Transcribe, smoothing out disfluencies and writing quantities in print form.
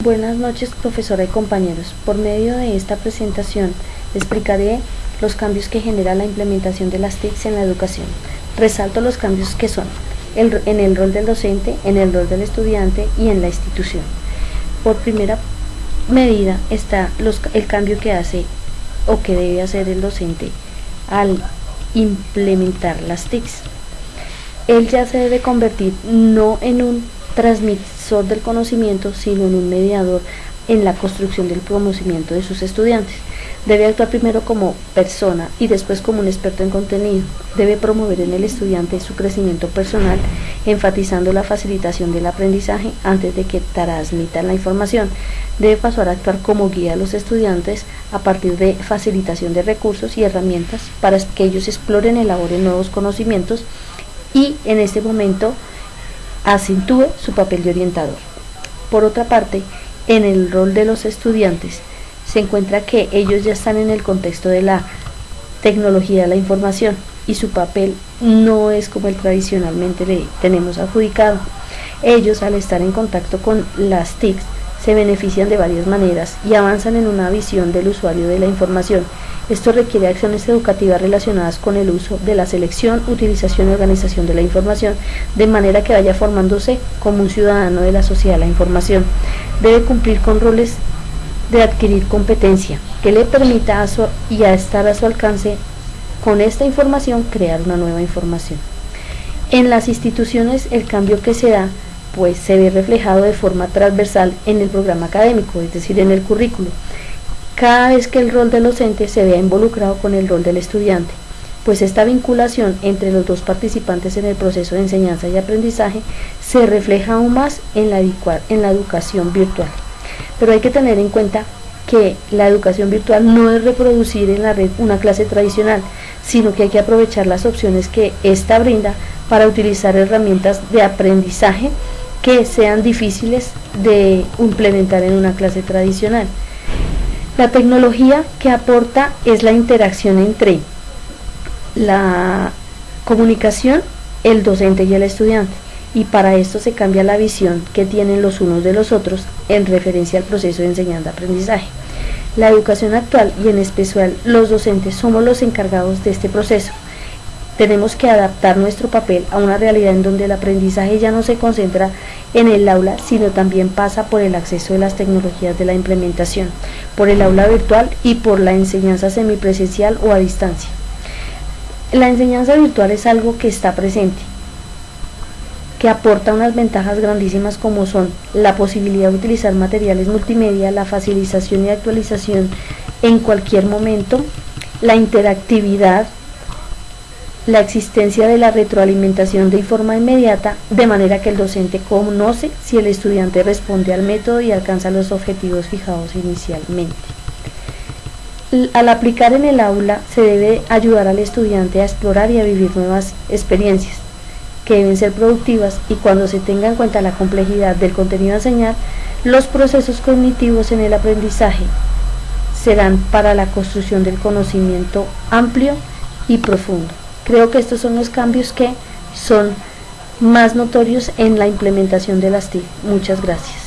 Buenas noches, profesora y compañeros. Por medio de esta presentación explicaré los cambios que genera la implementación de las TICs en la educación. Resalto los cambios que son en el rol del docente, en el rol del estudiante y en la institución. Por primera medida está el cambio que hace o que debe hacer el docente al implementar las TICs. Él ya se debe convertir no en un transmisor del conocimiento, sino en un mediador en la construcción del conocimiento de sus estudiantes. Debe actuar primero como persona y después como un experto en contenido. Debe promover en el estudiante su crecimiento personal, enfatizando la facilitación del aprendizaje antes de que transmitan la información. Debe pasar a actuar como guía a los estudiantes a partir de facilitación de recursos y herramientas para que ellos exploren y elaboren nuevos conocimientos, y en este momento acentúe su papel de orientador. Por otra parte, en el rol de los estudiantes se encuentra que ellos ya están en el contexto de la tecnología de la información y su papel no es como el tradicionalmente le tenemos adjudicado. Ellos, al estar en contacto con las TICs, se benefician de varias maneras y avanzan en una visión del usuario de la información. Esto requiere acciones educativas relacionadas con el uso de la selección, utilización y organización de la información, de manera que vaya formándose como un ciudadano de la sociedad de la información. Debe cumplir con roles de adquirir competencia que le permita a estar a su alcance con esta información crear una nueva información. En las instituciones, el cambio que se da pues se ve reflejado de forma transversal en el programa académico, es decir, en el currículo, cada vez que el rol del docente se vea involucrado con el rol del estudiante, pues esta vinculación entre los dos participantes en el proceso de enseñanza y aprendizaje se refleja aún más en la educación virtual. Pero hay que tener en cuenta que la educación virtual no es reproducir en la red una clase tradicional, sino que hay que aprovechar las opciones que ésta brinda para utilizar herramientas de aprendizaje que sean difíciles de implementar en una clase tradicional. La tecnología que aporta es la interacción entre la comunicación, el docente y el estudiante, y para esto se cambia la visión que tienen los unos de los otros en referencia al proceso de enseñanza-aprendizaje. La educación actual, y en especial los docentes, somos los encargados de este proceso. Tenemos que adaptar nuestro papel a una realidad en donde el aprendizaje ya no se concentra en el aula, sino también pasa por el acceso de las tecnologías de la implementación, por el aula virtual y por la enseñanza semipresencial o a distancia. La enseñanza virtual es algo que está presente, que aporta unas ventajas grandísimas como son la posibilidad de utilizar materiales multimedia, la facilitación y actualización en cualquier momento, la interactividad, la existencia de la retroalimentación de forma inmediata, de manera que el docente conoce si el estudiante responde al método y alcanza los objetivos fijados inicialmente. Al aplicar en el aula se debe ayudar al estudiante a explorar y a vivir nuevas experiencias que deben ser productivas, y cuando se tenga en cuenta la complejidad del contenido a enseñar, los procesos cognitivos en el aprendizaje serán para la construcción del conocimiento amplio y profundo. Creo que estos son los cambios que son más notorios en la implementación de las TIC. Muchas gracias.